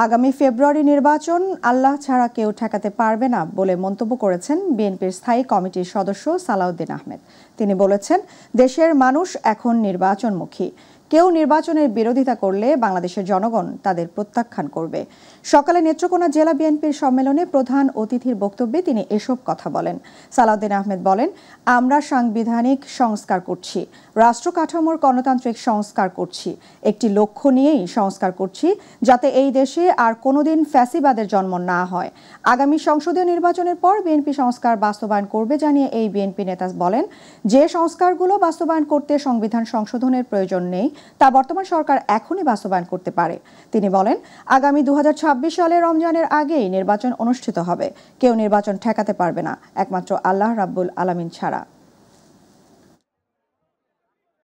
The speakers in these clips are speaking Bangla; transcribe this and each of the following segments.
আগামী ফেব্রুয়ারি নির্বাচন আল্লাহ ছাড়া কেউ ঠেকাতে পারবে না বলে মন্তব্য করেছেন বিএনপির স্থায়ী কমিটির সদস্য সালাউদ্দিন আহমেদ। তিনি বলেছেন, দেশের মানুষ এখন নির্বাচনমুখী। কেউ নির্বাচনের বিরোধিতা করলে বাংলাদেশের জনগণ তাদের প্রত্যাখ্যান করবে। সকালে নেত্রকোনা জেলা বিএনপির সম্মেলনে প্রধান অতিথির বক্তব্যে তিনি এসব কথা বলেন। সালাউদ্দিন আহমেদ বলেন, আমরা সাংবিধানিক সংস্কার করছি, রাষ্ট্র কাঠামোর গণতান্ত্রিক সংস্কার করছি, একটি লক্ষ্য নিয়েই সংস্কার করছি, যাতে এই দেশে আর কোনোদিন ফ্যাসিবাদের জন্ম না হয়। আগামী সংসদীয় নির্বাচনের পর বিএনপি সংস্কার বাস্তবায়ন করবে জানিয়ে এই বিএনপি নেতা বলেন, যে সংস্কারগুলো বাস্তবায়ন করতে সংবিধান সংশোধনের প্রয়োজন নেই তা বর্তমান সরকার এখনই বাস্তবায়ন করতে পারে। তিনি বলেন, আগামী 2026 সালে রমজানের আগেই নির্বাচন অনুষ্ঠিত হবে। কেউ নির্বাচন ঠেকাতে পারবে না, একমাত্র আল্লাহ রাব্বুল আলামিন ছাড়া।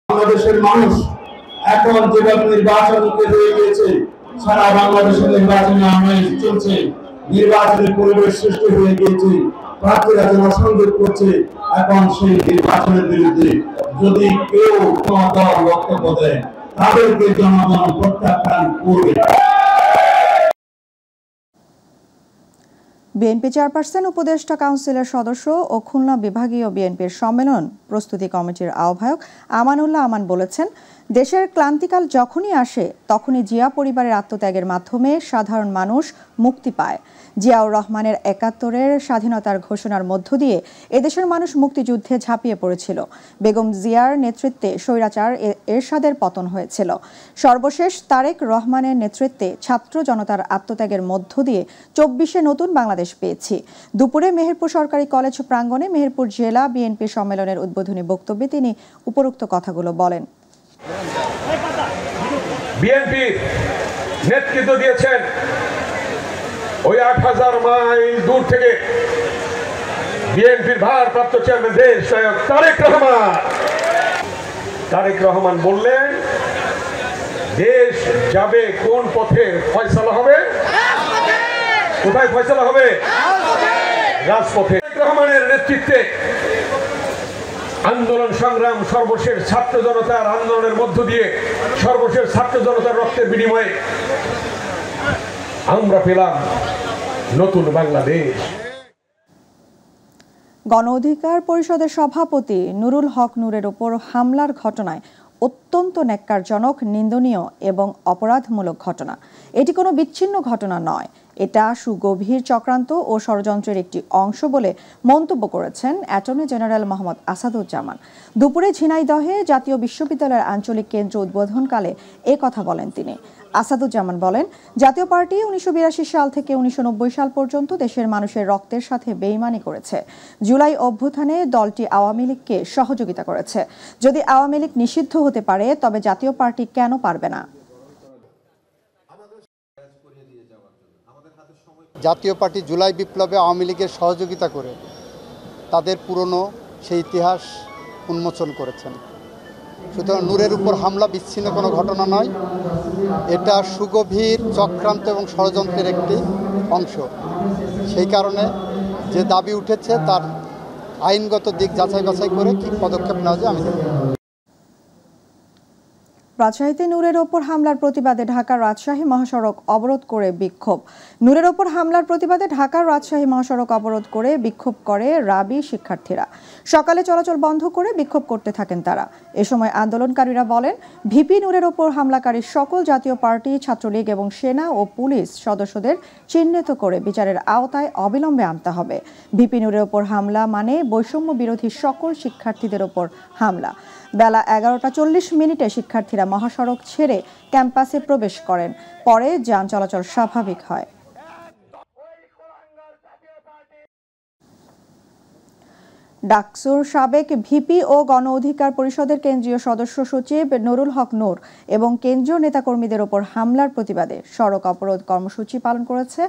বাংলাদেশের মানুষ এখন যেভাবে নির্বাচনকে হয়ে গিয়েছে, সারা বাংলাদেশের নির্বাচনে আমেজ চলছে, নির্বাচনের পরিবেশ সৃষ্টি হয়ে গিয়েছে, প্রার্থীরা জনসংযোগ করছে। এখন সেই নির্বাচনের বিরুদ্ধে যদি কেউ কোনো দল বক্তব্য দেয়, তাদেরকে জনগণ প্রত্যাখ্যান করবে। বিএনপি চেয়ারপারসন উপদেষ্টা কাউন্সিলের সদস্য ও খুলনা বিভাগীয় বিএনপির সম্মেলন প্রস্তুতি কমিটির আহ্বায়ক আমানুল্লাহ আমান বলেছেন, দেশের ক্লান্তিকাল যখনই আসে তখনই জিয়া পরিবারের আত্মত্যাগের মাধ্যমে সাধারণ মানুষ মুক্তি পায়। জিয়াউর রহমানের ৭১-এর স্বাধীনতার ঘোষণার মধ্য দিয়ে এদেশের মানুষ মুক্তিযুদ্ধে ঝাঁপিয়ে পড়েছিল। বেগম জিয়ার নেতৃত্বে স্বৈরাচার এরশাদের পতন হয়েছিল। সর্বশেষ তারেক রহমানের নেতৃত্বে ছাত্র জনতার আত্মত্যাগের মধ্য দিয়ে ২৪শে নতুন বাংলাদেশ পেয়েছি। দুপুরে মেহেরপুর সরকারি কলেজ প্রাঙ্গণে মেহেরপুর জেলা বিএনপি সম্মেলনের উদ্বোধনী বক্তব্যে তিনি উপরোক্ত কথাগুলো বলেন। বিএনপি নেতৃত্ব দিয়েছেন ওই ৮,০০০ মাইল দূর থেকে বিএনপির ভারপ্রাপ্ত চেয়ারম্যান দেশ নায়ক তারেক রহমান বললেন, দেশ যাবে কোন পথে ফয়সালা হবে, কোথায় ফয়সালা হবে? রাজপথে। তারেক রহমানের নেতৃত্বে আন্দোলন সংগ্রাম, সর্বশেষ ছাত্র জনতার আন্দোলনের মধ্য দিয়ে, সর্বশেষ ছাত্র জনতার রক্তের বিনিময়ে আমরা পেলাম নতুন বাংলাদেশ। গণ অধিকার পরিষদের সভাপতি নুরুল হক নূরের উপর হামলার ঘটনায় অত্যন্ত ন্যাক্কারজনক, নিন্দনীয় এবং অপরাধমূলক ঘটনা। এটি কোনো বিচ্ছিন্ন ঘটনা নয়, এটা সুগভীর চক্রান্ত ও ষড়যন্ত্রের একটি অংশ বলে মন্তব্য করেছেন অ্যাটর্নি জেনারেল মোহাম্মদ আসাদুজ্জামান। দুপুরে ঝিনাইদহে জাতীয় বিশ্ববিদ্যালয়ের আঞ্চলিক কেন্দ্র উদ্বোধনকালে এ কথা বলেন তিনি। আসাদুজ্জামান বলেন, জাতীয় পার্টি ১৯৮২ সাল থেকে ১৯৯০ সাল পর্যন্ত দেশের মানুষের রক্তের সাথে বেইমানি করেছে। জুলাই অভ্যুত্থানে দলটি আওয়ামী লীগকে সহযোগিতা করেছে। যদি আওয়ামী লীগ নিষিদ্ধ হতে পারে, তবে জাতীয় পার্টি কেন পারবে না? জাতীয় পার্টি জুলাই বিপ্লবে আওয়ামী লীগের সহযোগিতা করে তাদের পুরনো সেই ইতিহাস উন্মোচন করেছেন। সুতরাং নূরের উপর হামলা বিচ্ছিন্ন কোনো ঘটনা নয়, এটা সুগভীর চক্রান্ত এবং ষড়যন্ত্রের একটি অংশ। সেই কারণে যে দাবি উঠেছে তার আইনগত দিক যাচাই বাছাই করে কি পদক্ষেপ নেওয়া যায় আমি দেখব। রাজশাহীতে নূরের ওপর হামলার প্রতিবাদে ঢাকার রাজশাহী মহাসড়ক অবরোধ করে বিক্ষোভ। নূরের ওপর হামলার প্রতিবাদে ঢাকার রাজশাহী মহাসড়ক অবরোধ করে বিক্ষোভ করে রাবি শিক্ষার্থীরা। সকালে চলাচল বন্ধ করে বিক্ষোভ করতে থাকেন তারা। এ সময় আন্দোলনকারীরা বলেন, ভিপি নূরের ওপর হামলাকারী সকল জাতীয় পার্টি, ছাত্রলীগ এবং সেনা ও পুলিশ সদস্যদের চিহ্নিত করে বিচারের আওতায় অবিলম্বে আনতে হবে। ভিপি নূরের ওপর হামলা মানে বৈষম্য বিরোধী সকল শিক্ষার্থীদের ওপর হামলা। বেলা 11টা 40 শিক্ষার্থীরা মহাসড়ক ছেড়ে ক্যাম্পাসে প্রবেশ করেন। পরে যান চলাচল স্বাভাবিক হয়। ডাকসুর সাবেক ভিপি ও গণ অধিকার পরিষদের কেন্দ্রীয় সদস্য সচিব নুরুল হক নূর এবং কেন্দ্রীয় নেতাকর্মীদের ওপর হামলার প্রতিবাদে সড়ক অবরোধ কর্মসূচি পালন করেছে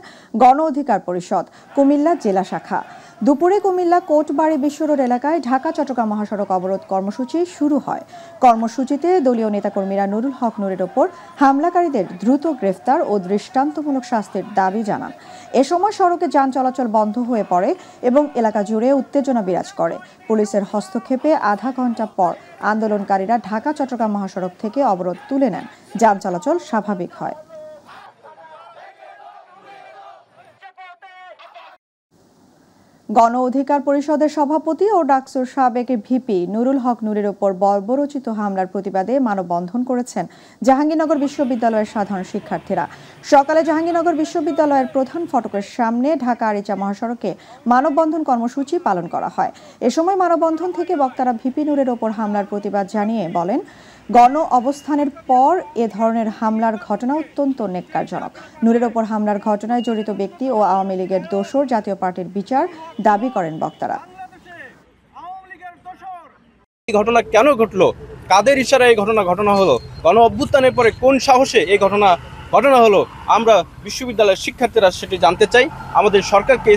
গণ অধিকার পরিষদ কুমিল্লা জেলা শাখা। দুপুরে কুমিল্লা কোটবাড়ি বিশ্ব রোড এলাকায় ঢাকা চট্টগ্রাম মহাসড়ক অবরোধ কর্মসূচি শুরু হয়। কর্মসূচিতে দলীয় নেতাকর্মীরা নুরুল হক নূরের ওপর হামলাকারীদের দ্রুত গ্রেফতার ও দৃষ্টান্তমূলক শাস্তির দাবি জানান। এ সময় সড়কে যান চলাচল বন্ধ হয়ে পড়ে এবং এলাকা জুড়ে উত্তেজনা বিরাজ করে। পুলিশের হস্তক্ষেপে আধা ঘন্টা পর আন্দোলনকারীরা ঢাকা চট্টগ্রাম মহাসড়ক থেকে অবরোধ তুলে নেন। যান চলাচল স্বাভাবিক হয়। গণ অধিকার পরিষদের সভাপতি ও ডাকসুর সাবেক ভিপি নুরুল হক নূরের ওপর বর্বরোচিত হামলার প্রতিবাদে মানববন্ধন করেছেন জাহাঙ্গীরনগর বিশ্ববিদ্যালয়ের সাধারণ শিক্ষার্থীরা। সকালে জাহাঙ্গীরনগর বিশ্ববিদ্যালয়ের প্রধান ফটকের সামনে ঢাকা আরিচা মহাসড়কে মানববন্ধন কর্মসূচি পালন করা হয়। এ সময় মানববন্ধন থেকে বক্তারা ভিপি নূরের ওপর হামলার প্রতিবাদ জানিয়ে বলেন, গণ অবস্থানের পর এ ধরনের হামলার ঘটনা অত্যন্ত নেক্কারজনক। নূরের ওপর হামলার ঘটনায় জড়িত ব্যক্তি ও আওয়ামী লীগের দোসর জাতীয় পার্টির বিচার দাবি করেন বক্তারা। এই ঘটনা কেন ঘটলো, কাদের ইশারায় এই ঘটনা হলো, গণ অভ্যুত্থানের পরে কোন সাহসে এই ঘটনা হলো, আমরা বিশ্ববিদ্যালয়ের শিক্ষার্থীরা সেটি জানতে চাই। আমাদের সরকারকে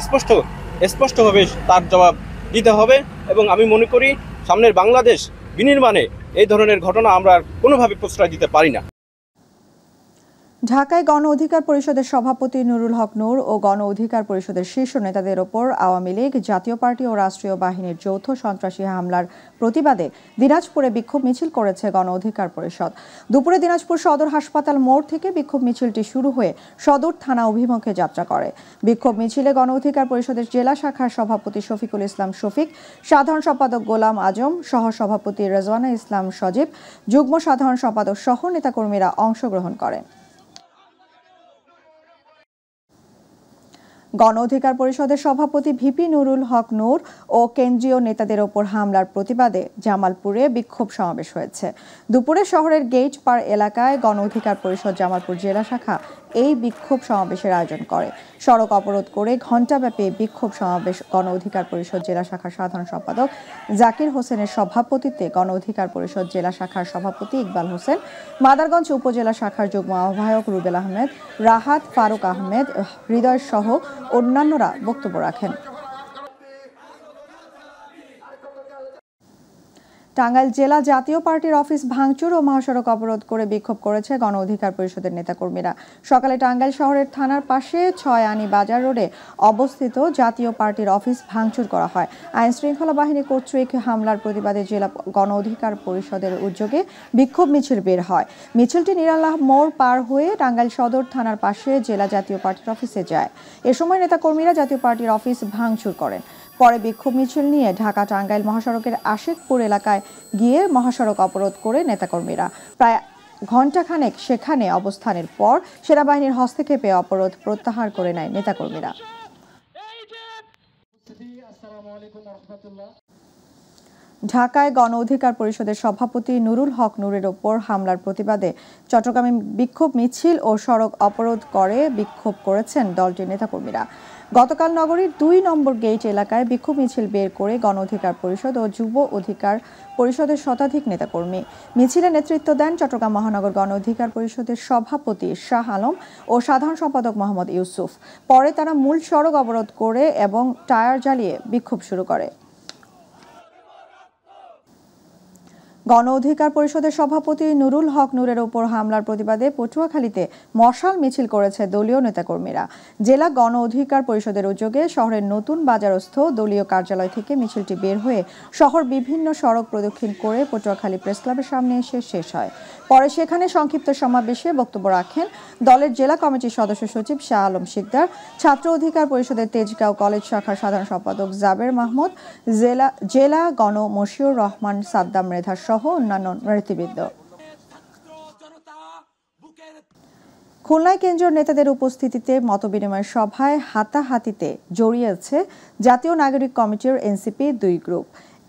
স্পষ্টভাবে তার জবাব দিতে হবে এবং আমি মনে করি সামনের বাংলাদেশ বিনির্মাণে এই ধরনের ঘটনা আমরা কোনোভাবে প্রশ্রয় দিতে পারি না। ঢাকায় গণ অধিকার পরিষদের সভাপতি নুরুল হক নূর ও গণ অধিকার পরিষদের শীর্ষ নেতাদের ওপর আওয়ামী লীগ, জাতীয় পার্টি ও রাষ্ট্রীয় বাহিনীর যৌথ সন্ত্রাসী হামলার প্রতিবাদে দিনাজপুরে বিক্ষোভ মিছিল করেছে গণ অধিকার পরিষদ। দুপুরে দিনাজপুর সদর হাসপাতাল মোড় থেকে বিক্ষোভ মিছিলটি শুরু হয়ে সদর থানা অভিমুখে যাত্রা করে। বিক্ষোভ মিছিলে গণ অধিকার পরিষদের জেলা শাখার সভাপতি শফিকুল ইসলাম শফিক, সাধারণ সম্পাদক গোলাম আজম, সহ সভাপতি রেজওয়ানা ইসলাম সজীব, যুগ্ম সাধারণ সম্পাদক সহ নেতাকর্মীরা অংশগ্রহণ করেন। গণ অধিকার পরিষদের সভাপতি ভিপি নুরুল হক নূর ও কেন্দ্রীয় নেতাদের ওপর হামলার প্রতিবাদে জামালপুরে বিক্ষোভ সমাবেশ হয়েছে। দুপুরে শহরের গেট পার এলাকায় গণ অধিকার পরিষদ জামালপুর জেলা শাখা এই বিক্ষোভ সমাবেশের আয়োজন করে। সড়ক অবরোধ করে ঘণ্টাব্যাপী বিক্ষোভ সমাবেশ গণ অধিকার পরিষদ জেলা শাখার সাধারণ সম্পাদক জাকির হোসেনের সভাপতিত্বে গণ অধিকার পরিষদ জেলা শাখার সভাপতি ইকবাল হোসেন, মাদারগঞ্জ উপজেলা শাখার যুগ্ম আহ্বায়ক রুবেল আহমেদ, রাহাত ফারুক আহমেদ, হৃদয় সহ অন্যান্যরা বক্তব্য রাখেন। টাঙ্গাইল জেলা জাতীয় পার্টির অফিস ভাঙচুর ও মহাসড়ক অবরোধ করে বিক্ষোভ করেছে গণ অধিকার পরিষদের নেতাকর্মীরা। সকালে টাঙ্গাইল শহরের থানার পাশে ৬ আনি বাজার রোডে অবস্থিত জাতীয় পার্টির অফিস ভাঙচুর করা হয়। আইন শৃঙ্খলা বাহিনী কর্তৃক হামলার প্রতিবাদে জেলা গণ অধিকার পরিষদের উদ্যোগে বিক্ষোভ মিছিল বের হয়। মিছিলটি নিরাল্লাহ মোড় পার হয়ে টাঙ্গাইল সদর থানার পাশে জেলা জাতীয় পার্টির অফিসে যায়। এ সময় নেতাকর্মীরা জাতীয় পার্টির অফিস ভাঙচুর করেন। পরে বিক্ষোভ মিছিল নিয়ে ঢাকা টাঙ্গাইল মহাসড়কের আশিকপুর এলাকায় গিয়ে মহাসড়ক অবরোধ করে নেতাকর্মীরা প্রায় ঘণ্টাখানেক সেখানে অবস্থানের পর সেনাবাহিনীর হস্তক্ষেপে অবরোধ প্রত্যাহার করে নেয় নেতাকর্মীরা। ঢাকায় গণ অধিকার পরিষদের সভাপতি নুরুল হক নূরের ওপর হামলার প্রতিবাদে চট্টগ্রামে বিক্ষোভ মিছিল ও সড়ক অবরোধ করে বিক্ষোভ করেছেন দলটির নেতাকর্মীরা। গতকাল নগরীর ২ নম্বর গেট এলাকায় বিক্ষোভ মিছিল বের করে গণ অধিকার পরিষদ ও যুব অধিকার পরিষদের শতাধিক নেতাকর্মী। মিছিলে নেতৃত্ব দেন চট্টগ্রাম মহানগর গণ অধিকার পরিষদের সভাপতি শাহ আলম ও সাধারণ সম্পাদক মোহাম্মদ ইউসুফ। পরে তারা মূল সড়ক অবরোধ করে এবং টায়ার জ্বালিয়ে বিক্ষোভ শুরু করে। গণ অধিকার পরিষদের সভাপতি নুরুল হক নূরের ওপর হামলার প্রতিবাদে পটুয়াখালীতে মশাল মিছিল করেছে দলীয় নেতাকর্মীরা। জেলা গণ অধিকার পরিষদের উদ্যোগে শহরের নতুন বাজারস্থ দলীয় কার্যালয় থেকে মিছিলটি বের হয়ে শহর বিভিন্ন সড়ক প্রদক্ষিণ করে পটুয়াখালী প্রেসক্লাবের সামনে এসে শেষ হয়। পরে সেখানে সংক্ষিপ্ত সমাবেশে বক্তব্য রাখেন দলের জেলা কমিটির সদস্য সচিব শাহ আলম শিকদার, ছাত্র অধিকার পরিষদের তেজগাঁও কলেজ শাখার সাধারণ সম্পাদক জাবের মাহমুদ, জেলা গণ মশিউর রহমান সাদ্দাম রেধা সহ অন্যান্য নেতৃবৃন্দ। খুলনায় কেন্দ্রীয় নেতাদের উপস্থিতিতে মতবিনিময় সভায় হাতাহাতিতে জড়িয়েছে জাতীয় নাগরিক কমিটির এনসিপি ২ গ্রুপ।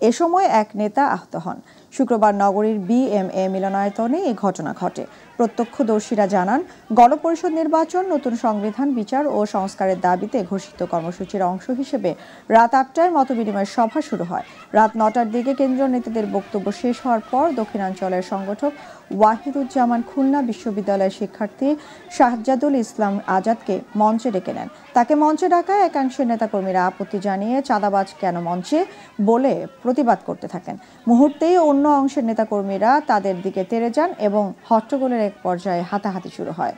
এ সময় এক নেতা আহত হন। শুক্রবার নগরীর বিএমএ মিলনায়তনে এই ঘটনা ঘটে। প্রত্যক্ষদর্শীরা জানান, গণপরিষদ নির্বাচন, নতুন সংবিধান, বিচার ও সংস্কারের দাবিতে ঘোষিত কর্মসূচির অংশ হিসেবে রাত ৮টায় মতবিনিময় সভা শুরু হয়। রাত ৯টার দিকে কেন্দ্রীয় নেতাদের বক্তব্য শেষ হওয়ার পর দক্ষিণাঞ্চলের সংগঠক ওয়াহিদুজ্জামান খুলনা বিশ্ববিদ্যালয়ের শিক্ষার্থী শাহজাদুল ইসলাম আজাদকে মঞ্চে ডেকে নেন। তাকে মঞ্চে ডাকায় একাংশের নেতাকর্মীরা আপত্তি জানিয়ে চাঁদাবাজ কেন মঞ্চে বলে প্রতিবাদ করতে থাকেন। মুহূর্তেই অন্য অংশের নেতাকর্মীরা তাদের দিকে তেড়ে যান এবং হট্টগোলের এক পর্যায়ে হাতাহাতি শুরু হয়।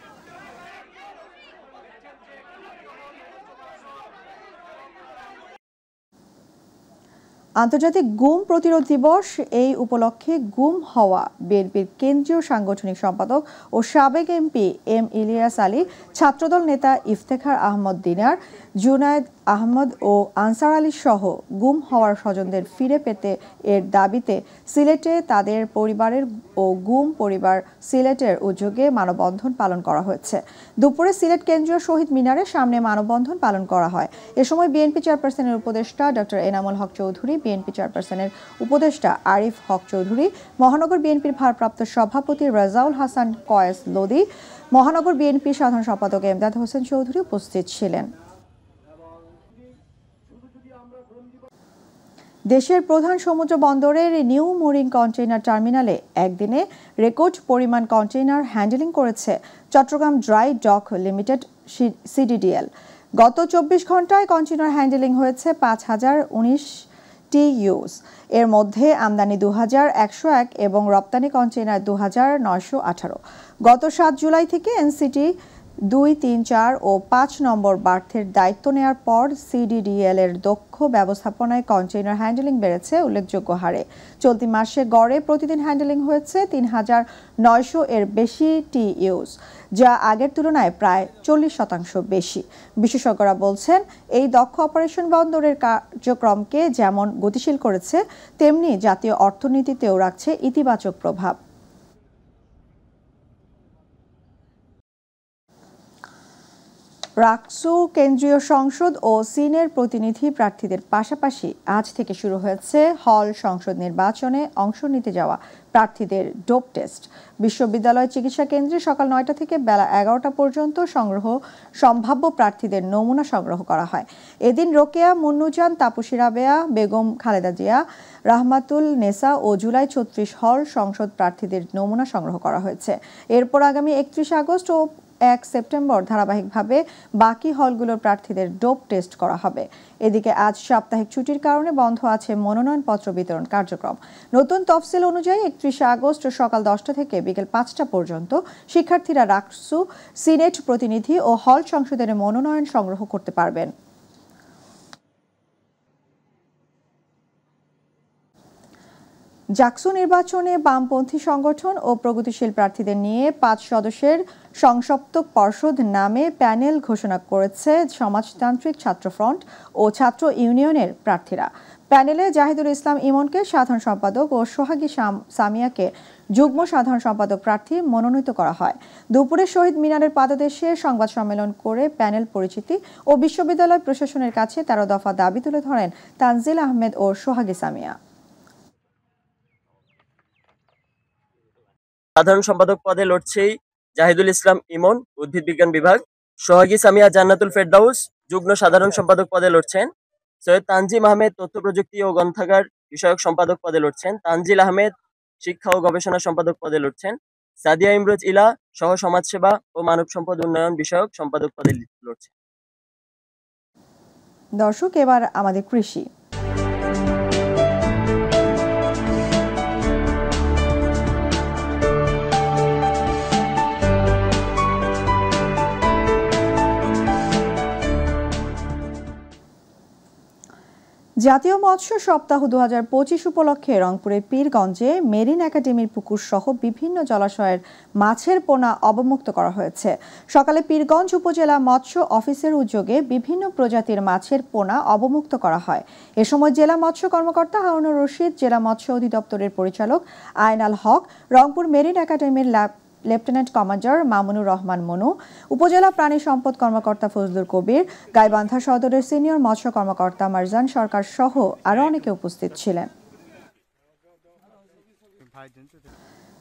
আন্তর্জাতিক গুম প্রতিরোধ দিবস এই উপলক্ষে গুম হওয়া বিএনপির কেন্দ্রীয় সাংগঠনিক সম্পাদক ও সাবেক এমপি এম ইলিয়াস আলী, ছাত্রদল নেতা ইফতেখার আহমদ দিনার, জুনায়েদ আহমদ ও আনসার আলী সহ গুম হওয়ার স্বজনদের ফিরে পেতে এর দাবিতে সিলেটে তাদের পরিবারের ও গুম পরিবার সিলেটের উদ্যোগে মানববন্ধন পালন করা হয়েছে। দুপুরে সিলেট কেন্দ্রীয় শহীদ মিনারের সামনে মানববন্ধন পালন করা হয়। এ সময় বিএনপি চেয়ারপারসনের উপদেষ্টা ডক্টর এনামুল হক চৌধুরী, বিএনপি চেয়ারপারসনের উপদেষ্টা আরিফ হক চৌধুরী, মহানগর বিএনপির ভারপ্রাপ্ত সভাপতি রাজাউল হাসান কয়েস লোদি, মহানগর বিএনপির সাধারণ সম্পাদক এমদাদ হোসেন চৌধুরী উপস্থিত ছিলেন। দেশের প্রধান সমুদ্র বন্দরের নিউ মুরিং কন্টেইনার টার্মিনালে একদিনে রেকর্ড পরিমাণ কন্টেইনার হ্যান্ডেলিং করেছে Chattogram dry dock limited CDDL. গত 24 ঘন্টায় কন্টেইনার হ্যান্ডেলিং হয়েছে 5019 TEUs। এর মধ্যে আমদানি 2101 এবং রপ্তানি কন্টেইনার 2918। গত 7 জুলাই থেকে এনসিটি 2, 3, 4 ও 5 নম্বর বার্থের দায়িত্ব নেয়ার পর সিডিডিএল এর দক্ষ ব্যবস্থাপনায় কন্টেইনার হ্যান্ডেলিং বেড়েছে উল্লেখযোগ্য হারে। চলতি মাসে গড়ে প্রতিদিন হ্যান্ডেলিং হয়েছে 3900 এর বেশি TEUs, যা আগের তুলনায় প্রায় 40% বেশি। বিশেষজ্ঞরা বলছেন, এই দক্ষ অপারেশন বন্দরের কার্যক্রমকে যেমন গতিশীল করেছে, তেমনি জাতীয় অর্থনীতিতেও রাখছে ইতিবাচক প্রভাব। রাকসু কেন্দ্রীয় সংসদ ও সিনের প্রতিনিধি প্রার্থীদের পাশাপাশি আজ থেকে শুরু হয়েছে হল সংসদ নির্বাচনে অংশ নিতে যাওয়া প্রার্থীদের ডোপ টেস্ট। বিশ্ববিদ্যালয় চিকিৎসা কেন্দ্রে সকাল 9টা থেকে বেলা 11টা পর্যন্ত সম্ভাব্য প্রার্থীদের নমুনা সংগ্রহ করা হয়। এদিন রোকেয়া মুন্নুজান, তাপসী রাবেয়া, বেগম খালেদা জিয়া, রাহমাতুল নেসা ও জুলাই 36 হল সংসদ প্রার্থীদের নমুনা সংগ্রহ করা হয়েছে। এরপর আগামী 31 আগস্ট ও 1 সেপ্টেম্বর ধারাবাহিকভাবে বাকি হলগুলোর প্রার্থীদের ডোপ টেস্ট করা হবে। এদিকে আজ সাপ্তাহিক ছুটির কারণে বন্ধ আছে মনোনয়নপত্র বিতরণ কার্যক্রম। নতুন তফসিল অনুযায়ী 31 আগস্ট সকাল 10টা থেকে বিকেল 5টা পর্যন্ত শিক্ষার্থীরা রাকসু, সিনেট প্রতিনিধি ও হল সংসদের মনোনয়ন সংগ্রহ করতে পারবেন। জাকসু নির্বাচনে বামপন্থী সংগঠন ও প্রগতিশীল প্রার্থীদের নিয়ে 5 সদস্যের সংসপ্তক পর্ষদ নামে প্যানেল ঘোষণা করেছে সমাজতান্ত্রিক ছাত্র ফ্রন্ট ও ছাত্র ইউনিয়নের প্রার্থীরা। প্যানেলে জাহিদুল ইসলাম ইমনকে সাধারণ সম্পাদক ও সোহাগী সামিয়াকে যুগ্ম সাধারণ সম্পাদক প্রার্থী মনোনীত করা হয়। দুপুরে শহীদ মিনারের পাদদেশে সংবাদ সম্মেলন করে প্যানেল পরিচিতি ও বিশ্ববিদ্যালয় প্রশাসনের কাছে 13 দফা দাবি তুলে ধরেন তানজিল আহমেদ ও সোহাগী সামিয়া। সাধারণ সম্পাদক পদে লড়ছেই জাহিদুল ইসলাম ইমন, উদ্ভিদ বিজ্ঞান বিভাগ। সোহাগী সামিয়া জান্নাতুল ফেরদাউস যুগ্ম সাধারণ সম্পাদক পদে লড়ছেন। সৈয়দ তানজিম আহমেদ তথ্য প্রযুক্তি ও গ্রন্থাগার বিষয়ক সম্পাদক পদে লড়ছেন। তানজিল আহমেদ শিক্ষা ও গবেষণা সম্পাদক পদে লড়ছেন। সাদিয়া ইমরোজ ইলা সহ সমাজসেবা ও মানব সম্পদ উন্নয়ন বিষয়ক সম্পাদক পদে লড়ছেন। দর্শক, এবার আমাদের কৃষি। জাতীয় মৎস্য সপ্তাহ 2025 উপলক্ষে রংপুরের পীরগঞ্জে মেরিন একাডেমির পুকুর সহ বিভিন্ন জলাশয়ের মাছের পোনা অবমুক্ত করা হয়েছে। সকালে পীরগঞ্জ উপজেলা মৎস্য অফিসের উদ্যোগে বিভিন্ন প্রজাতির মাছের পোনা অবমুক্ত করা হয়। এ সময় জেলা মৎস্য কর্মকর্তা হারুনুর রশিদ, জেলা মৎস্য অধিদপ্তরের পরিচালক আয়নাল হক, রংপুর মেরিন একাডেমির লেফটেন্যান্ট কমান্ডার মামুনুর রহমান মনু, উপজেলা প্রাণী সম্পদ কর্মকর্তা ফজলুল কবির, গাইবান্ধা সদরের সিনিয়র মৎস্য কর্মকর্তা মারজান সরকার সহ আরও অনেকে উপস্থিত ছিলেন।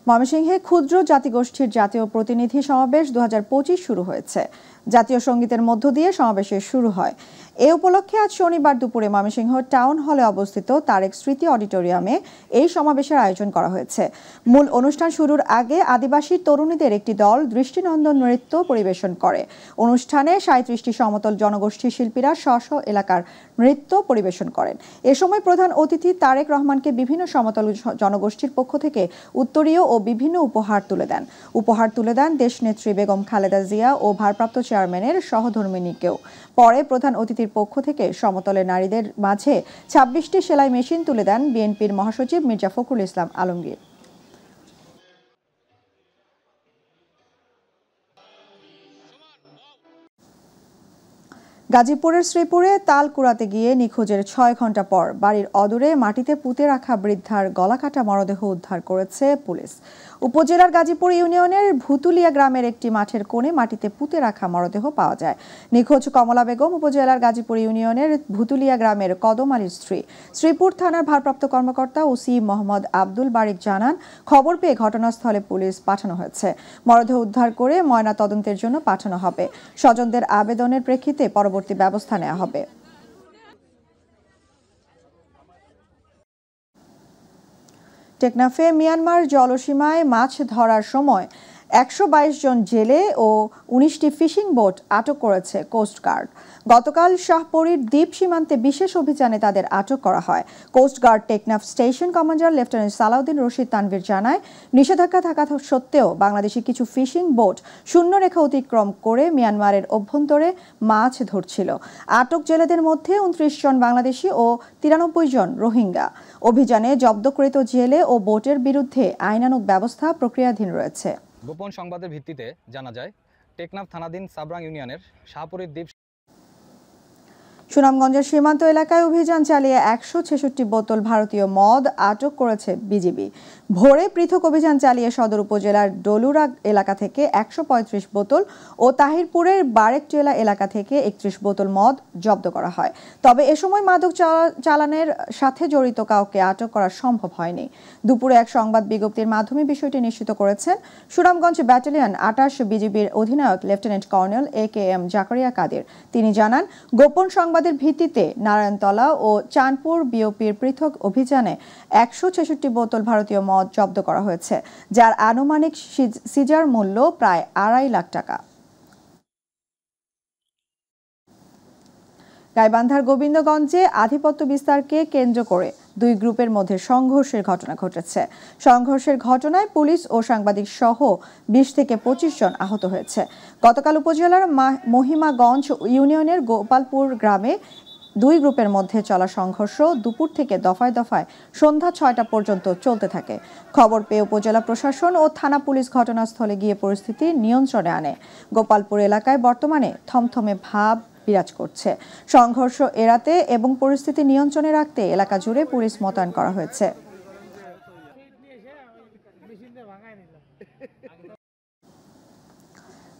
ময়মনসিংহে ক্ষুদ্র জাতিগোষ্ঠীর জাতীয় প্রতিনিধি সমাবেশ 2025 শুরু হয়েছে। জাতীয় সঙ্গীতের মধ্য দিয়ে সমাবেশের শুরু হয়। এ উপলক্ষে আজ শনিবার দুপুরে ময়মনসিংহ টাউন হলে অবস্থিত তারেক স্মৃতি অডিটোরিয়ামে এই সমাবেশের আয়োজন করা হয়েছে। মূল অনুষ্ঠান শুরুর আগে আদিবাসী তরুণীদের একটি দল দৃষ্টিনন্দন নৃত্য পরিবেশন করে। অনুষ্ঠানে 37টি সমতল জনগোষ্ঠীর শিল্পীরা স্ব এলাকার নৃত্য পরিবেশন করেন। এ সময় প্রধান অতিথি তারেক রহমানকে বিভিন্ন সমতল জনগোষ্ঠীর পক্ষ থেকে উত্তরীয় ও ও বিভিন্ন উপহার তুলে দেন দেশনেত্রী বেগম খালেদা জিয়া ও ভারপ্রাপ্ত চেয়ারম্যানের সহধর্মিণীকেও। পরে প্রধান অতিথির পক্ষ থেকে সমতলে নারীদের মাঝে ২৬টি সেলাই মেশিন তুলে দেন বিএনপির মহাসচিব মির্জা ফখরুল ইসলাম আলমগীর। গাজীপুরের শ্রীপুরে তাল কুড়াতে গিয়ে নিখোঁজের ৬ ঘণ্টা পর বাড়ির অদূরে মাটিতে পুঁতে রাখা বৃদ্ধার গলাকাটা মরদেহ উদ্ধার করেছে পুলিশ। উপজেলার গাজীপুর ইউনিয়নের ভুতুলিয়া গ্রামের একটি মাঠের কোণে মাটিতে পুঁতে রাখা মরদেহ পাওয়া যায়। নিখোঁজ কমলা বেগম উপজেলার গাজীপুর ইউনিয়নের ভুতুলিয়া গ্রামের কদম আলীর স্ত্রী। শ্রীপুর থানার ভারপ্রাপ্ত কর্মকর্তা ওসি মোহাম্মদ আব্দুল বারিক জানান, খবর পেয়ে ঘটনাস্থলে পুলিশ পাঠানো হয়েছে। মরদেহ উদ্ধার করে ময়না তদন্তের জন্য পাঠানো হবে। স্বজনদের আবেদনের প্রেক্ষিতে পরবর্তী ব্যবস্থা নেওয়া হবে। টেকনাফে মিয়ানমার জলসীমায় মাছ ধরার সময় ১২২ জন জেলে ও ১৯টি ফিশিং বোট আটক করেছে কোস্টগার্ড। গতকাল শাহপরীর দ্বীপ সীমান্তে বিশেষ অভিযানে তাদের আটক করা হয়। Coast guard Teknaf station commander lieutenant Salauddin Rashid Tanvir জানায়, নিষেধাজ্ঞা থাকা সত্ত্বেও বাংলাদেশি কিছু ফিশিং বোট শূন্যরেখা অতিক্রম করে মিয়ানমারের অভ্যন্তরে মাছ ধরছিল। আটক জেলেদের মধ্যে ২৯ জন বাংলাদেশি ও ৯৩ জন রোহিঙ্গা। অভিযানে জব্দকৃত জেলে ও বোটের বিরুদ্ধে আইনানুগ ব্যবস্থা প্রক্রিয়াধীন রয়েছে। গোপন সংবাদের ভিত্তিতে জানা যায়, টেকনাফ থানাধীন সাবরাং ইউনিয়নের শাহপুরের দ্বীপ সুনামগঞ্জের সীমান্ত এলাকায় অভিযান চালিয়ে ১৬৬ বোতল ভারতীয় মদ আটক করেছে বিজিবি। ভোরে পৃথক অভিযান চালিয়ে সদর উপজেলার ডলুরা এলাকা থেকে ১৩৫ বোতল ও তাহিরপুরের বারেকটিলা এলাকা থেকে ৩১ বোতল মদ জব্দ করা হয়। তবে এ সময় মাদক চালানের সাথে জড়িত কাউকে আটক করা সম্ভব হয়নি। দুপুরে এক সংবাদ বিজ্ঞপ্তির মাধ্যমে বিষয়টি নিশ্চিত করেছেন সুনামগঞ্জ ব্যাটালিয়ন ২৮ বিজিবির অধিনায়ক লেফটেন্যান্ট কর্নেল AKM জাকারিয়া কাদের। তিনি জানান, গোপন সংবাদের ভিত্তিতে নারায়ণতলা ও চাঁদপুর বিওপির পৃথক অভিযানে ১৬৬ বোতল ভারতীয় মদ জব্দ করা হয়েছে, যার আনুমানিক সিজার মূল্য প্রায় ২.৫ লাখ টাকা। গাইবান্ধার গোবিন্দগঞ্জে আধিপত্য বিস্তারকে কেন্দ্র করে দুই গ্রুপের মধ্যে সংঘর্ষের ঘটনা ঘটেছে। সংঘর্ষের ঘটনায় পুলিশ ও সাংবাদিক সহ ২০ থেকে ২৫ জন আহত হয়েছে। গতকাল উপজেলার মহিমাগঞ্জ ইউনিয়নের গোপালপুর গ্রামে দুই গ্রুপের মধ্যে চলা সংঘর্ষ দুপুর থেকে দফায় দফায় সন্ধ্যা ৬টা পর্যন্ত চলতে থাকে। খবর পেয়ে উপজেলা প্রশাসন ও থানা পুলিশ ঘটনাস্থলে গিয়ে পরিস্থিতি নিয়ন্ত্রণে আনে। গোপালপুর এলাকায় বর্তমানে থমথমে ভাব বিরাজ করছে। সংঘর্ষ এড়াতে এবং পরিস্থিতি নিয়ন্ত্রণে রাখতে এলাকা জুড়ে পুলিশ মোতায়েন করা হয়েছে।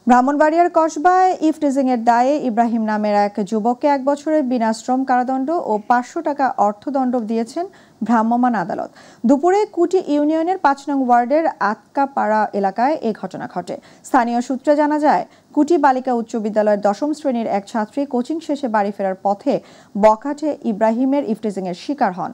ব্রাহ্মণবাড়িয়ার কসবায় ইফটিজিং এর দায়ে ইব্রাহিম নামের এক যুবককে ১ বছরের বিনাশ্রম কারাদণ্ড ও ৫০০ টাকা অর্থদণ্ড দিয়েছেন ভ্রাম্যমাণ আদালত। দুপুরে কুটি ইউনিয়নের ৫ নং ওয়ার্ডের আতকাপাড়া এলাকায় এই ঘটনা ঘটে। স্থানীয় সূত্রে জানা যায়, কুটি বালিকা উচ্চ বিদ্যালয়ের ১০ম শ্রেণীর এক ছাত্রী কোচিং শেষে বাড়ি ফেরার পথে বখাটে ইব্রাহিমের ইফটিজিং এর শিকার হন।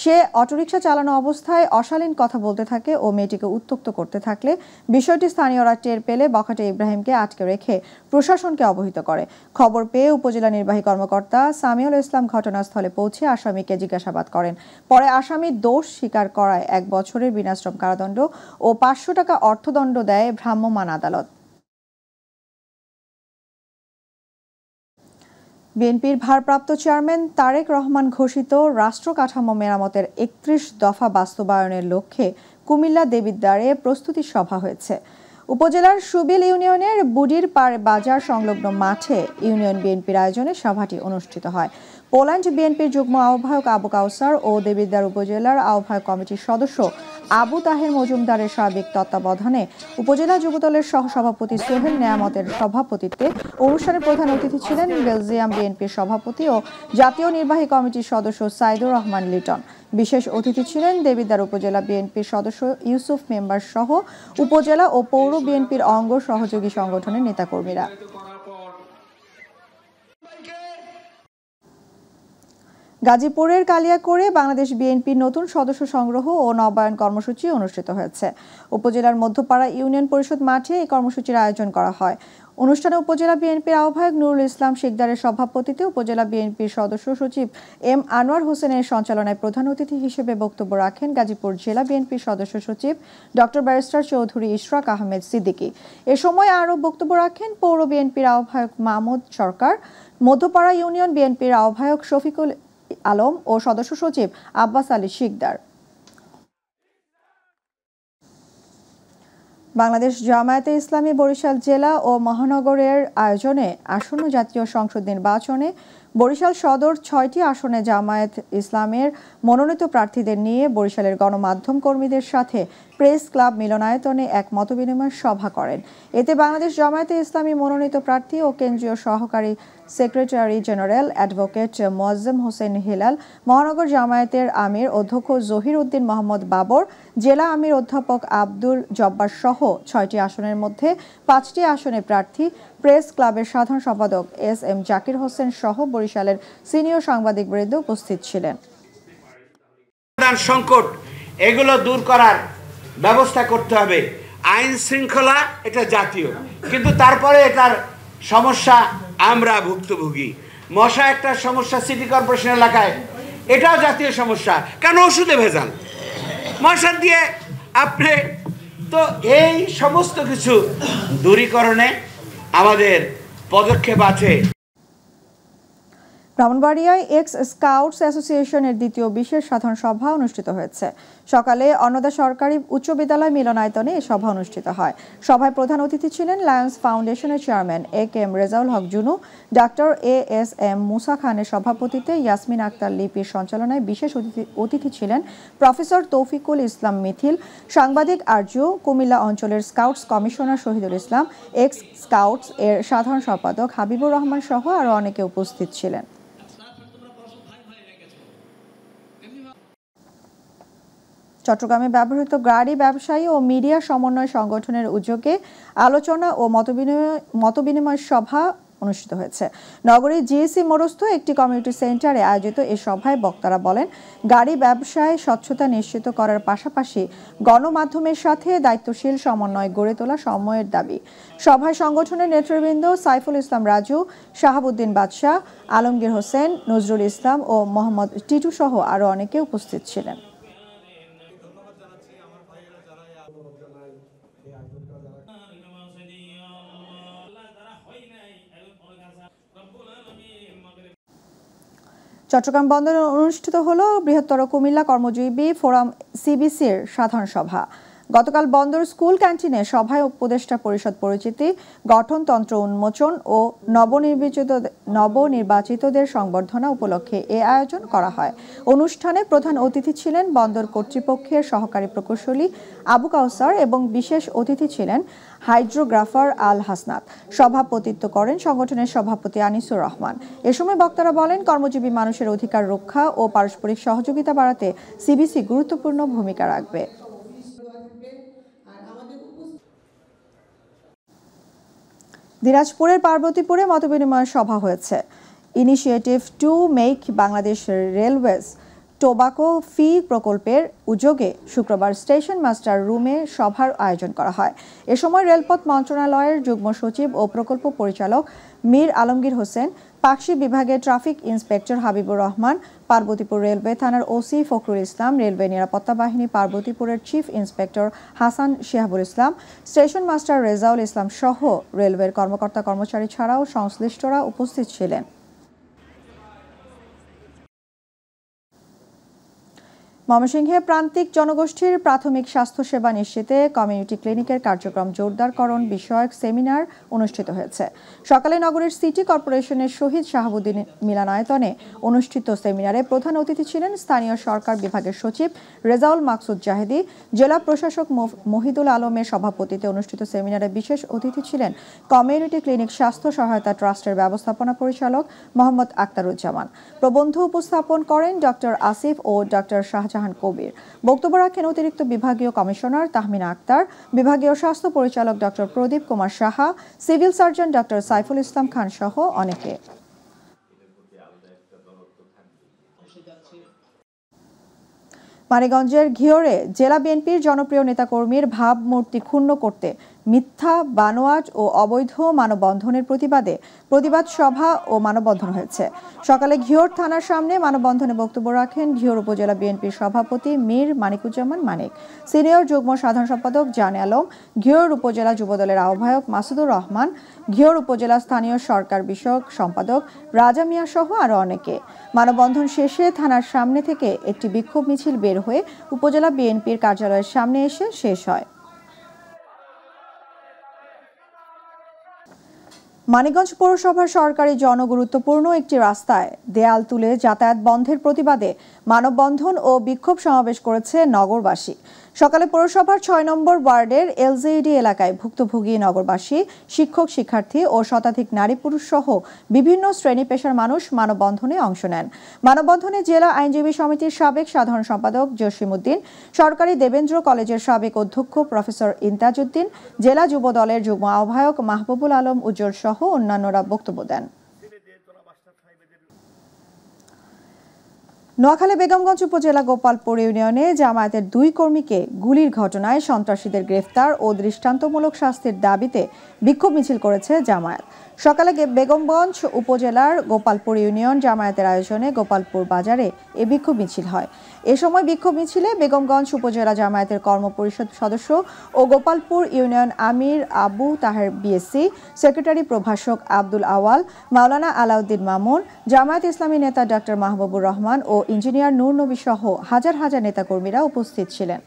সে অটোরিকশা চালানো অবস্থায় অশালীন কথা বলতে থাকে ও মেয়েটিকে উত্ত্যক্ত করতে থাকলে বিষয়টি স্থানীয়রা টের পেলে বখাটে ইব্রাহিমকে আটকে রেখে প্রশাসনকে অবহিত করে। খবর পেয়ে উপজেলা নির্বাহী কর্মকর্তা সামিউল ইসলাম ঘটনাস্থলে পৌঁছে আসামিকে জিজ্ঞাসাবাদ করেন। পরে আসামি দোষ স্বীকার করায় ১ বছরের বিনাশ্রম কারাদণ্ড ও ৫০০ টাকা অর্থদণ্ড দেয় ভ্রাম্যমাণ আদালত। বিএনপির ভারপ্রাপ্ত চেয়ারম্যান তারেক রহমান ঘোষিত রাষ্ট্র কাঠামো মেরামতের ৩১ দফা বাস্তবায়নের লক্ষ্যে কুমিল্লা দেবিদ্বারে প্রস্তুতি সভা হয়েছে। উপজেলার সুবিল ইউনিয়নের বুডির পাড় বাজার সংলগ্ন মাঠে ইউনিয়ন বিএনপির আয়োজনে সভাটি অনুষ্ঠিত হয়। পোল্যান্ড বিএনপির যুগ্ম আহ্বায়ক আবু কাউসার ও দেবিদ্বার উপজেলার আহ্বায়ক কমিটির সদস্য আবু তাহের মজুমদারের সার্বিক তত্ত্বাবধানে উপজেলা যুবদলের সহসভাপতি সোহেল নেয়ামতের সভাপতিত্বে অনুষ্ঠানে প্রধান অতিথি ছিলেন বেলজিয়াম বিএনপির সভাপতি ও জাতীয় নির্বাহী কমিটির সদস্য সাইদুর রহমান লিটন। বিশেষ অতিথি ছিলেন দেবিদ্বার উপজেলা বিএনপির সদস্য ইউসুফ মেম্বার সহ উপজেলা ও পৌর বিএনপির অঙ্গ সহযোগী সংগঠনের নেতাকর্মীরা। গাজীপুরের কালিয়াকৈরে বাংলাদেশ বিএনপির নতুন সদস্য সংগ্রহ ও নবায়ন কর্মসূচি অনুষ্ঠিত হয়েছে। উপজেলার মধ্যপাড়া ইউনিয়ন পরিষদ মাঠে এই কর্মসূচির আয়োজন করা হয়। অনুষ্ঠানে উপজেলা বিএনপির আহ্বায়ক নুরুল ইসলাম শিকদারের সভাপতিত্বে উপজেলা বিএনপির সদস্য সচিব এম আনোয়ার হোসেনের সঞ্চালনায় প্রধান অতিথি হিসেবে বক্তব্য রাখেন গাজীপুর জেলা বিএনপির সদস্য সচিব ডক্টর ব্যারিস্টার চৌধুরী ইশরাক আহমেদ সিদ্দিকী। এ সময় আরও বক্তব্য রাখেন পৌর বিএনপির আহ্বায়ক মাহমুদ সরকার, মধ্যপাড়া ইউনিয়ন বিএনপির আহ্বায়ক শফিকুল আলম ও সদস্য সচিব আব্বাস আলী শিকদার। বাংলাদেশ জামায়াতে ইসলামী বরিশাল জেলা ও মহানগরের আয়োজনে আসন্ন জাতীয় সংসদ নির্বাচনে বরিশাল সদর ৬টি আসনে জামায়াত ইসলামের মনোনীত প্রার্থীদের নিয়ে বরিশালের গণমাধ্যম কর্মীদের সাথে প্রেস ক্লাব মিলনায়তনে এক মতবিনিময় সভা করেন। এতে বাংলাদেশ জামায়াতে ইসলামী মনোনীত প্রার্থী ও কেন্দ্রীয় সহকারী secretary general advocate Moazzem Hossain Hilal, মহানগর জামায়াতের আমির অধ্যক্ষ জহির উদ্দিন মোহাম্মদ বাবর, জেলা আমির অধ্যাপক আব্দুল জব্বার সহ ৬টি আসনের মধ্যে 5টি আসনে প্রার্থী প্রেস ক্লাবের সাধারণ সম্পাদক এস এম জাকির হোসেন সহ বরিশালের সিনিয়র সাংবাদিকবৃন্দ উপস্থিত ছিলেন। সংকট এগুলো দূর করার ব্যবস্থা করতে হবে। আইন শৃঙ্খলা এটা জাতীয়, কিন্তু তারপরে এটার সমস্যা আমরা ভুক্তভোগী। মশা একটা সমস্যা সিটি কর্পোরেশন এলাকায়, এটাও জাতীয় সমস্যা। কেন? ওষুধে ভেজাল, মশা দিয়ে আপনি তো এই সমস্ত কিছু দূরীকরণে আমাদের পদক্ষেপ আছে। ব্রাহ্মণবাড়িয়ায় এক্স স্কাউটস অ্যাসোসিয়েশনের দ্বিতীয় বিশেষ সাধারণ সভা অনুষ্ঠিত হয়েছে। সকালে অন্নদা সরকারি উচ্চ বিদ্যালয় মিলনায়তনে এই সভা অনুষ্ঠিত হয়। সভায় প্রধান অতিথি ছিলেন লায়ন্স ফাউন্ডেশনের chairman A K M Rezaul Haque Junu, doctor A S M Musa খানের সভাপতিত্বে ইয়াসমিন আক্তার লিপির সঞ্চালনায় বিশেষ অতিথি ছিলেন প্রফেসর তৌফিকুল ইসলাম মিথিল, সাংবাদিক আরজু, কুমিল্লা অঞ্চলের scouts commissioner Shahidul Islam, x scouts এর সাধারণ সম্পাদক হাবিবুর রহমান সহ আরও অনেকে উপস্থিত ছিলেন। চট্টগ্রামে ব্যবহৃত গাড়ি ব্যবসায়ী ও মিডিয়া সমন্বয় সংগঠনের উদ্যোগে আলোচনা ও মতবিনিময় সভা অনুষ্ঠিত হয়েছে। নগরীর জিএসি মোড়স্থ একটি কমিউনিটি সেন্টারে আয়োজিত এই সভায় বক্তারা বলেন, গাড়ি ব্যবসায় স্বচ্ছতা নিশ্চিত করার পাশাপাশি গণমাধ্যমের সাথে দায়িত্বশীল সমন্বয় গড়ে তোলা সময়ের দাবি। সভায় সংগঠনের নেতৃবৃন্দ সাইফুল ইসলাম রাজু, শাহাবুদ্দিন বাদশাহ, আলমগীর হোসেন, নজরুল ইসলাম ও মোহাম্মদ টিটু সহ আরও অনেকে উপস্থিত ছিলেন। চট্টগ্রাম বন্দরে অনুষ্ঠিত হলো বৃহত্তর কুমিল্লা কর্মজীবী ফোরাম সিবিসির সাধারণ সভা। গতকাল বন্দর স্কুল ক্যান্টিনে সভায় উপদেষ্টা পরিষদ পরিচিতি, গঠনতন্ত্র উন্মোচন ও নবনির্বাচিতদের সংবর্ধনা উপলক্ষে এ আয়োজন করা হয়। অনুষ্ঠানে প্রধান অতিথি ছিলেন বন্দর কর্তৃপক্ষের সহকারী প্রকৌশলী আবু কাউসার এবং বিশেষ অতিথি ছিলেন হাইড্রোগ্রাফার আল হাসনাত। সভাপতিত্ব করেন সংগঠনের সভাপতি আনিসুর রহমান। এ সময় বক্তারা বলেন, কর্মজীবী মানুষের অধিকার রক্ষা ও পারস্পরিক সহযোগিতা বাড়াতে সিবিসি গুরুত্বপূর্ণ ভূমিকা রাখবে। দিনাজপুরের পার্বতীপুরে মতবিনিময় সভা হয়েছে। Initiative to make Bangladesh railways tobacco free প্রকল্পের উদ্যোগে শুক্রবার স্টেশন মাস্টার রুমে সভার আয়োজন করা হয়। এ সময় রেলপথ মন্ত্রণালয়ের যুগ্ম সচিব ও প্রকল্প পরিচালক মীর আলমগীর হোসেন, পাকশি বিভাগের traffic inspector Habibur Rahman, Parbatipur railway থানার ওসি ফখরুল ইসলাম, রেলওয়ে নিরাপত্তা বাহিনী পার্বতীপুরের চিফ ইন্সপেক্টর হাসান শিহাবুল ইসলাম, স্টেশন মাস্টার রেজাউল ইসলাম সহ রেলওয়ের কর্মকর্তা কর্মচারী ছাড়াও সংশ্লিষ্টরা উপস্থিত ছিলেন। ময়মনসিংহে প্রান্তিক জনগোষ্ঠীর প্রাথমিক স্বাস্থ্যসেবা নিশ্চিতে কমিউনিটি ক্লিনিকের কার্যক্রম জোরদারকরণ বিষয়ক সেমিনার অনুষ্ঠিত হয়েছে। সকালে নগরের সিটি কর্পোরেশনের শহীদ শাহাবুদ্দিন মিলনায়তনে অনুষ্ঠিত সেমিনারে প্রধান অতিথি ছিলেন স্থানীয় সরকার বিভাগের সচিব রেজাউল মাকসুদ জাহেদি। জেলা প্রশাসক মহিদুল আলমের সভাপতিত্বে অনুষ্ঠিত সেমিনারে বিশেষ অতিথি ছিলেন কমিউনিটি ক্লিনিক স্বাস্থ্য সহায়তা ট্রাস্টের ব্যবস্থাপনা পরিচালক মোহাম্মদ আক্তারুজ্জামান। প্রবন্ধ উপস্থাপন করেন ডক্টর আসিফ ও ডক্টর শাহজাহান কবির। বক্তব্য রাখেন অতিরিক্ত বিভাগীয় কমিশনার তাহমিনা আক্তার, বিভাগীয় স্বাস্থ্য পরিচালক doctor Pradip Kumar Saha, civil surgeon doctor Saiful Islam Khan সহ অনেকে। মানিকগঞ্জের ঘিওরে জেলা বিএনপির জনপ্রিয় নেতাকর্মীর ভাবমূর্তি ক্ষুণ্ণ করতে মিথ্যা, বানোয়াট ও অবৈধ মানববন্ধনের প্রতিবাদে প্রতিবাদ সভা ও মানববন্ধন হয়েছে। সকালে ঘিওর থানার সামনে মানববন্ধনে বক্তব্য রাখেন ঘিওর উপজেলা বিএনপির সভাপতি মীর মানিকুজ্জামান মানিক, সিনিয়র যুগ্ম সাধারণ সম্পাদক জানে আলম, ঘিওর উপজেলা যুবদলের আহ্বায়ক মাসুদুর রহমান, ঘিওর উপজেলা স্থানীয় সরকার বিষয়ক সম্পাদক রাজা মিয়া সহ আরও অনেকে। মানববন্ধন শেষে থানার সামনে থেকে একটি বিক্ষোভ মিছিল বের হয়ে উপজেলা বিএনপির কার্যালয়ের সামনে এসে শেষ হয়। মানিকগঞ্জ পৌরসভার সরকারি জনগুরুত্বপূর্ণ একটি রাস্তায় দেয়াল তুলে যাতায়াত বন্ধের প্রতিবাদে মানববন্ধন ও বিক্ষোভ সমাবেশ করেছে নগরবাসী। সকালে পৌরসভার ৬ নম্বর ওয়ার্ডের এলজেইডি এলাকায় ভুক্তভোগী নগরবাসী, শিক্ষক, শিক্ষার্থী ও শতাধিক নারী পুরুষ সহ বিভিন্ন শ্রেণী পেশার মানুষ মানববন্ধনে অংশ নেন। মানববন্ধনে জেলা আইনজীবী সমিতির সাবেক সাধারণ সম্পাদক জসিমউদ্দিন, সরকারি দেবেন্দ্র কলেজের সাবেক অধ্যক্ষ প্রফেসর ইন্তাজউদ্দিন, জেলা যুব দলের যুগ্ম আহ্বায়ক মাহবুবুল আলম উজ্জ্বল সহ অন্যান্যরা বক্তব্য দেন। নোয়াখালী বেগমগঞ্জ উপজেলা গোপালপুর ইউনিয়নে জামায়াতের 2 কর্মীকে গুলির ঘটনায় সন্ত্রাসীদের গ্রেফতার ও দৃষ্টান্তমূলক শাস্তির দাবিতে বিক্ষোভ মিছিল করেছে জামায়াত। সকালে বেগমগঞ্জ উপজেলার গোপালপুর ইউনিয়ন জামায়াতের আয়োজনে গোপালপুর বাজারে এ বিক্ষোভ মিছিল হয়। এ সময় বিক্ষোভ মিছিলে বেগমগঞ্জ উপজেলা জামায়াতের কর্মপরিষদ সদস্য ও গোপালপুর ইউনিয়ন আমির আবু তাহের বিএসসি, সেক্রেটারি প্রভাষক আব্দুল আওয়াল, মাওলানা আলাউদ্দিন মামুন, জামায়াত ইসলামী নেতা ডক্টর মাহবুবুর রহমান ও ইঞ্জিনিয়ার নূর নবী সহ হাজার হাজার নেতাকর্মীরা উপস্থিত ছিলেন।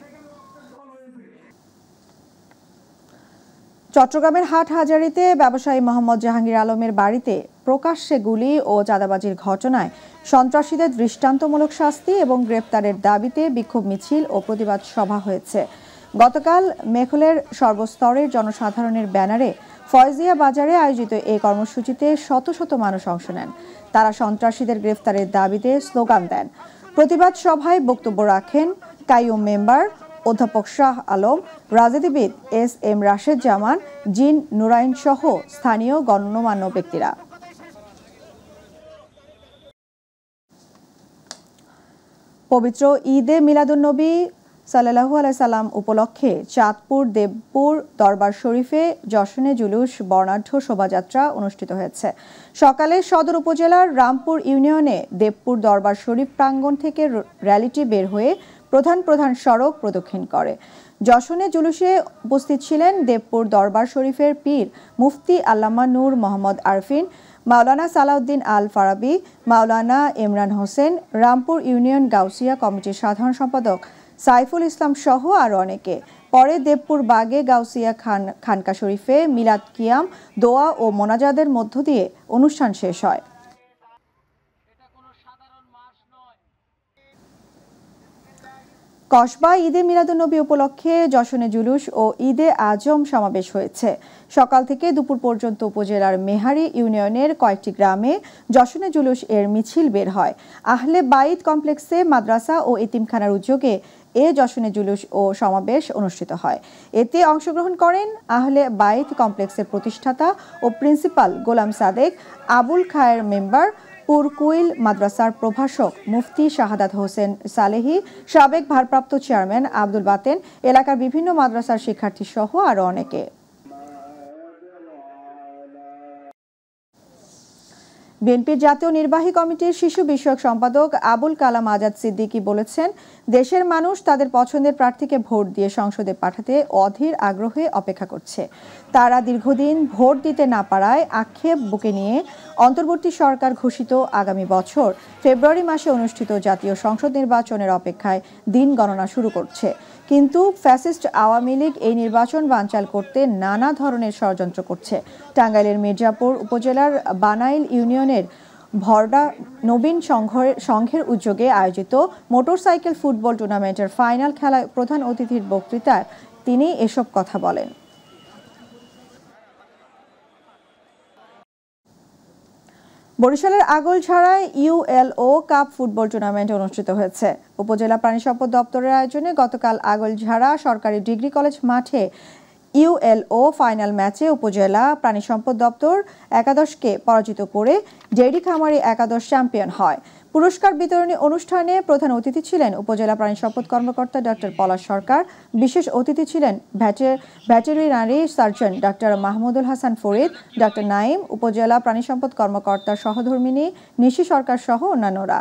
চট্টগ্রামের হাটহাজারীতে ব্যবসায়ী মোহাম্মদ জাহাঙ্গীর আলমের বাড়িতে প্রকাশ্যে গুলি ও চাঁদাবাজির ঘটনায় সন্ত্রাসীদের দৃষ্টান্তমূলক শাস্তি এবং গ্রেপ্তারের দাবিতে বিক্ষোভ মিছিল ও প্রতিবাদ সভা হয়েছে। গতকাল মেখলের সর্বস্তরের জনসাধারণের ব্যানারে ফয়জিয়া বাজারে আয়োজিত এই কর্মসূচিতে শত শত মানুষ অংশ নেন। তারা সন্ত্রাসীদের গ্রেফতারের দাবিতে স্লোগান দেন। প্রতিবাদ সভায় বক্তব্য রাখেন কাইয়ুম মেম্বার, অধ্যাপক শাহ আলম, রাজনীতিবিদ এস.এম. রাশেদ জামান, জিন নুরাইন সহ স্থানীয় গণ্যমান্য ব্যক্তিরা। পবিত্র ঈদে মিলাদুন্নবী সাল্লাল্লাহু আলাইহি সাল্লাম উপলক্ষে চাঁদপুর দেবপুর দরবার শরীফে জশনে জুলুস বর্ণাঢ্য শোভাযাত্রা অনুষ্ঠিত হয়েছে। সকালে সদর উপজেলার রামপুর ইউনিয়নে দেবপুর দরবার শরীফ প্রাঙ্গণ থেকে র্যালিটি বের হয়ে প্রধান প্রধান সড়ক প্রদক্ষিণ করে। জশনে জুলুসে উপস্থিত ছিলেন দেবপুর দরবার শরীফের পীর মুফতি আল্লামা নূর মোহাম্মদ আরফিন, মাওলানা সালাউদ্দিন আল ফারাবি, মাওলানা ইমরান হোসেন, রামপুর ইউনিয়ন গাউসিয়া কমিটির সাধারণ সম্পাদক সাইফুল ইসলাম সহ আরও অনেকে। পরে দেবপুর বাগে গাউসিয়া খানকা শরীফে মিলাদ কিয়াম, দোয়া ও মোনাজাতের মধ্য দিয়ে অনুষ্ঠান শেষ হয়। কসবা ঈদে মিলাদুন্নবী উপলক্ষে জশনে জুলুস ও ঈদে আজম সমাবেশ হয়েছে। সকাল থেকে দুপুর পর্যন্ত উপজেলার মেহারি ইউনিয়নের কয়েকটি গ্রামে জশনে জুলুস এর মিছিল বের হয়। আহলে বাইত কমপ্লেক্সে মাদ্রাসা ও এতিমখানার উদ্যোগে এ জশনে জুলুস ও সমাবেশ অনুষ্ঠিত হয়। এতে অংশগ্রহণ করেন আহলে বাইত কমপ্লেক্সের প্রতিষ্ঠাতা ও প্রিন্সিপাল গোলাম সাদেক, আবুল খায়ের মেম্বার, পুরকুইল মাদ্রাসার প্রভাষক মুফতি শাহাদাত হোসেন সালেহি, সাবেক ভারপ্রাপ্ত চেয়ারম্যান আব্দুল বাতেন, এলাকার বিভিন্ন মাদ্রাসার শিক্ষার্থী সহ আরও অনেকে। বিএনপির জাতীয় নির্বাহী কমিটির শিশু বিষয়ক সম্পাদক আবুল কালাম আজাদ সিদ্দিকী বলেছেন, দেশের মানুষ তাদের পছন্দের প্রার্থীকে ভোট দিয়ে সংসদে পাঠাতে অধীর আগ্রহে অপেক্ষা করছে। তারা দীর্ঘদিন ভোট দিতে না পারায় আক্ষেপ বুকে নিয়ে অন্তর্বর্তী সরকার ঘোষিত আগামী বছর ফেব্রুয়ারি মাসে অনুষ্ঠিত জাতীয় সংসদ নির্বাচনের অপেক্ষায় দিন গণনা শুরু করছে। কিন্তু ফ্যাসিস্ট আওয়ামী লীগ এই নির্বাচন বানচাল করতে নানা ধরনের ষড়যন্ত্র করছে। টাঙ্গাইলের মির্জাপুর উপজেলার বানাইল ইউনিয়নের ভরডা নবীন সংঘের উদ্যোগে আয়োজিত মোটরসাইকেল ফুটবল টুর্নামেন্টের ফাইনাল খেলায় প্রধান অতিথির বক্তৃতায় তিনি এসব কথা বলেন। বরিশালের আগলঝাড়ায় ইউএলও কাপ ফুটবল টুর্নামেন্ট অনুষ্ঠিত হয়েছে। উপজেলা প্রাণী সম্পদ দপ্তরের আয়োজনে গতকাল আগলঝাড়া সরকারি ডিগ্রি কলেজ মাঠে ইউএলও ফাইনাল ম্যাচে উপজেলা প্রাণী সম্পদ দপ্তর একাদশকে পরাজিত করে জেডি খামারি একাদশ চ্যাম্পিয়ন হয়। পুরস্কার বিতরণী অনুষ্ঠানে প্রধান অতিথি ছিলেন উপজেলা প্রাণী সম্পদ কর্মকর্তা ডক্টর পলাশ সরকার। বিশেষ অতিথি ছিলেন veterinary surgeon doctor Mahmudul Hasan Farid, doctor Naim, উপজেলা প্রাণী সম্পদ কর্মকর্তা সহধর্মিনী নিশি সরকার সহ অন্যান্যরা।